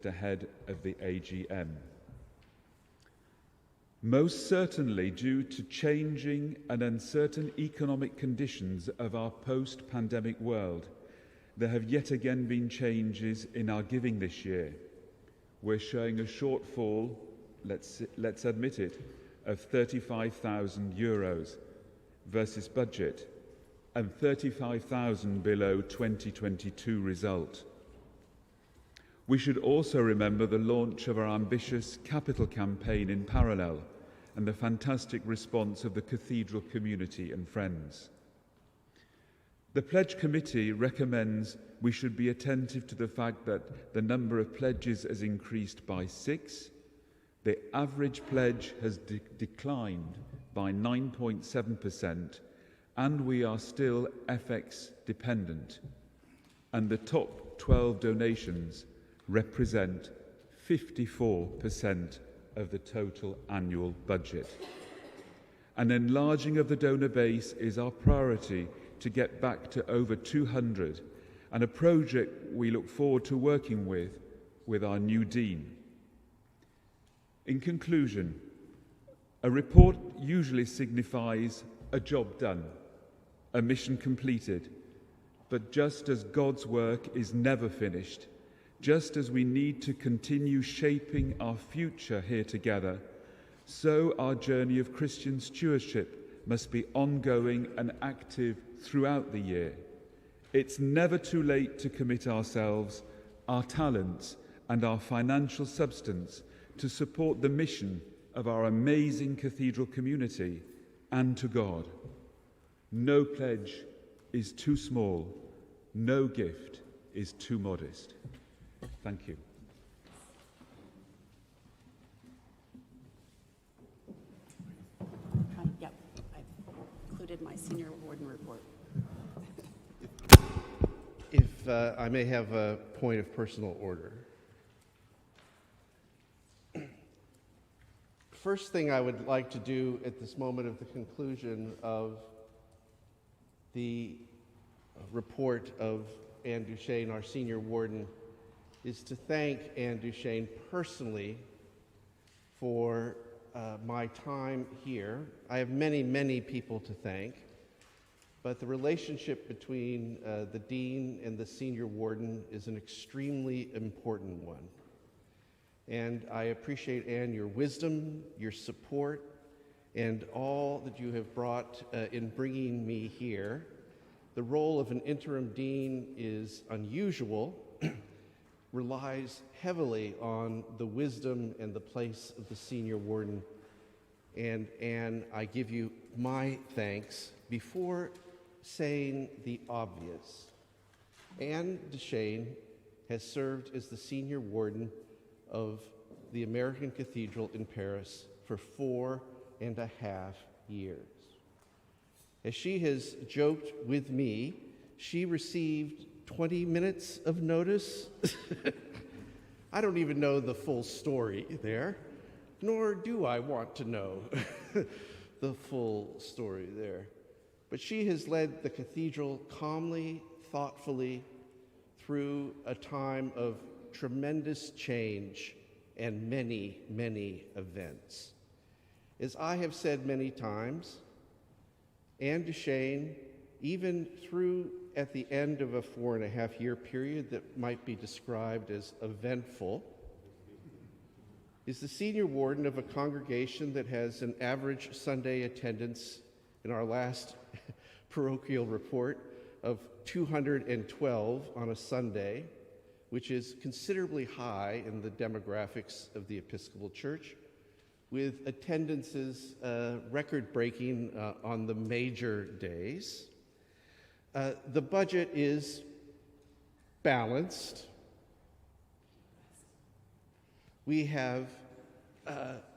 ahead of the AGM. Most certainly due to changing and uncertain economic conditions of our post-pandemic world, there have yet again been changes in our giving this year. We're showing a shortfall, let's admit it, of €35,000 versus budget and 35,000 below 2022 result. We should also remember the launch of our ambitious capital campaign in parallel and the fantastic response of the Cathedral community and friends. The Pledge Committee recommends we should be attentive to the fact that the number of pledges has increased by 6, the average pledge has declined by 9.7%, and we are still FX dependent, and the top 12 donations represent 54% of the total annual budget. An enlarging of the donor base is our priority to get back to over 200, and a project we look forward to working with our new Dean. In conclusion, a report usually signifies a job done, a mission completed, but just as God's work is never finished, just as we need to continue shaping our future here together, so our journey of Christian stewardship must be ongoing and active throughout the year. It's never too late to commit ourselves, our talents, and our financial substance to support the mission of our amazing cathedral community and to God. No pledge is too small, no gift is too modest. Thank you. Yep, I've included my senior warden report. If I may have a point of personal order. First thing I would like to do at this moment of the conclusion of the report of Anne Duchesne, our senior warden, is to thank Anne Duchesne personally for my time here. I have many, many people to thank, but the relationship between the dean and the senior warden is an extremely important one. And I appreciate, Anne, your wisdom, your support, and all that you have brought in bringing me here. The role of an interim dean is unusual, relies heavily on the wisdom and the place of the senior warden. And Anne, I give you my thanks. Before saying the obvious, Anne Duchesne has served as the senior warden of the American Cathedral in Paris for 4.5 years. As she has joked with me, she received 20 minutes of notice. I don't even know the full story there, nor do I want to know the full story there. But she has led the cathedral calmly, thoughtfully, through a time of tremendous change and many, many events. As I have said many times, Anne Duchesne, even through at the end of a 4.5-year period that might be described as eventful, is the senior warden of a congregation that has an average Sunday attendance in our last parochial report of 212 on a Sunday, which is considerably high in the demographics of the Episcopal Church, with attendances record-breaking on the major days. The budget is balanced. We have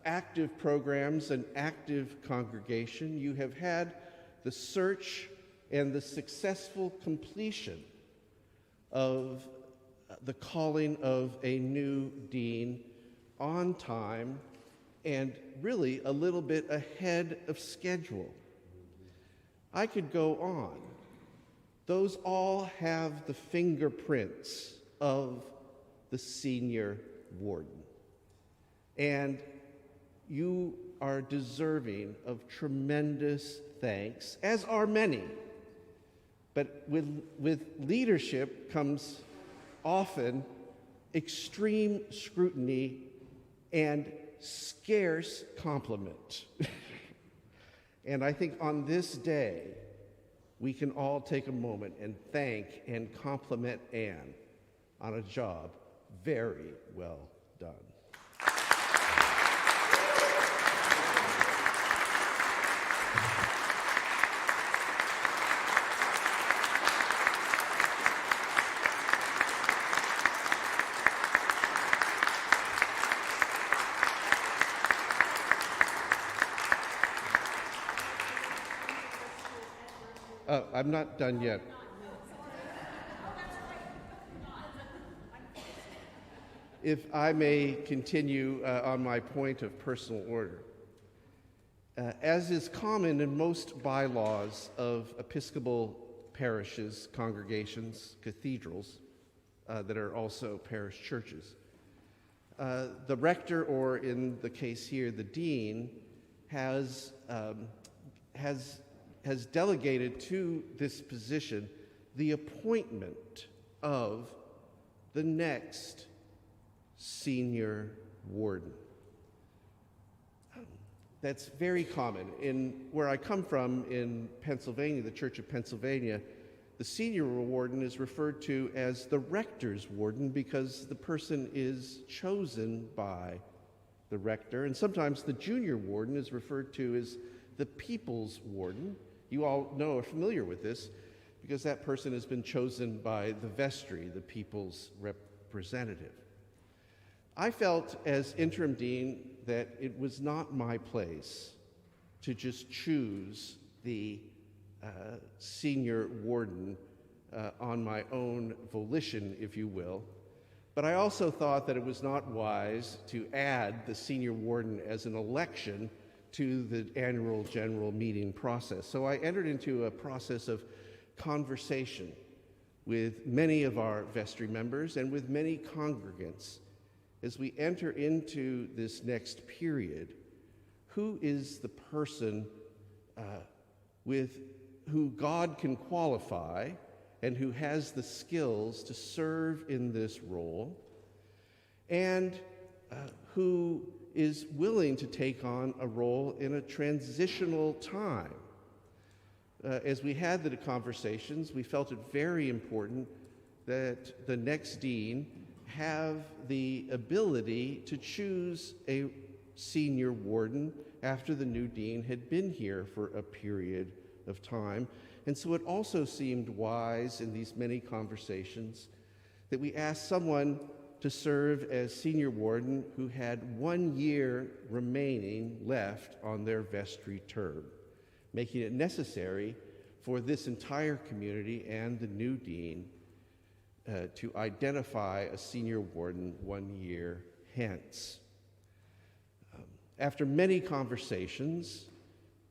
active programs, an active congregation. You have had the search and the successful completion of the calling of a new dean on time and really a little bit ahead of schedule. I could go on. Those all have the fingerprints of the senior warden. And you are deserving of tremendous thanks, as are many. But with leadership comes often extreme scrutiny and scarce compliment. And I think on this day, we can all take a moment and thank and compliment Anne on a job very well done. I'm not done yet. If I may continue on my point of personal order. As is common in most bylaws of Episcopal parishes, congregations, cathedrals that are also parish churches, the rector, or in the case here, the dean, has delegated to this position the appointment of the next senior warden. That's very common. In where I come from in Pennsylvania, the Church of Pennsylvania, the senior warden is referred to as the rector's warden because the person is chosen by the rector, and sometimes the junior warden is referred to as the people's warden. You all are familiar with this because that person has been chosen by the vestry, the people's representative. I felt as interim dean that it was not my place to just choose the senior warden on my own volition, if you will. But I also thought that it was not wise to add the senior warden as an election to the annual general meeting process. So I entered into a process of conversation with many of our vestry members and with many congregants as we enter into this next period. Who is the person with who God can qualify and who has the skills to serve in this role, and who is willing to take on a role in a transitional time? As we had the conversations, we felt it very important that the next dean have the ability to choose a senior warden after the new dean had been here for a period of time. And so it also seemed wise in these many conversations that we asked someone to serve as senior warden who had 1 year remaining left on their vestry term, making it necessary for this entire community and the new dean to identify a senior warden 1 year hence. After many conversations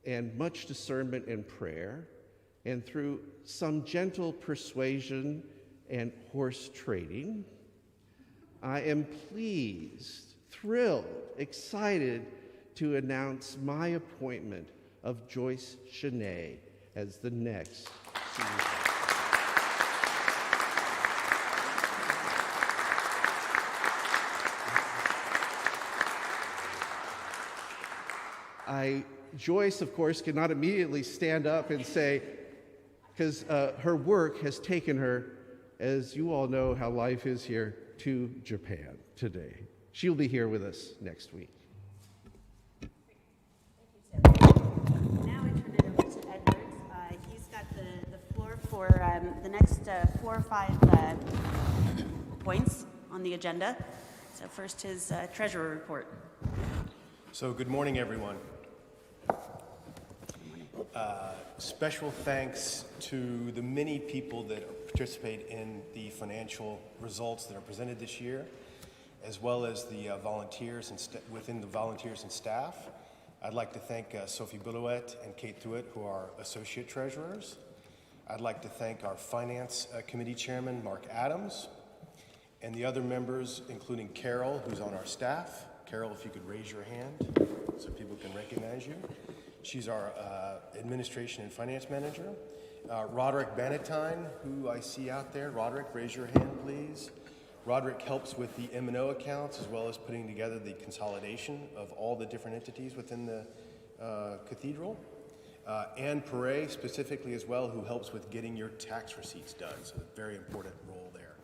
and much discernment and prayer, and through some gentle persuasion and horse trading, I am pleased, thrilled, excited to announce my appointment of Joyce Chenet as the next senior warden. Joyce, of course, cannot immediately stand up and say, because her work has taken her, as you all know how life is here, to Japan today. She'll be here with us next week. Thank you, Tim. Now I turn it over to Edward. He's got the floor for the next 4 or 5 points on the agenda. So first, his treasurer report. So good morning, everyone. Special thanks to the many people that participate in the financial results that are presented this year, as well as the volunteers and within the volunteers and staff. I'd like to thank Sophie Billouette and Kate Thuet, who are associate treasurers. I'd like to thank our finance committee chairman, Mark Adams, And the other members, including Carol, who's on our staff. Carol, if you could raise your hand so people can recognize you. She's our administration and finance manager. Roderick Bannatyne, who I see out there. Roderick, raise your hand, please. Roderick helps with the M&O accounts as well as putting together the consolidation of all the different entities within the cathedral. Anne Perret specifically as well, who helps with getting your tax receipts done. So a very important role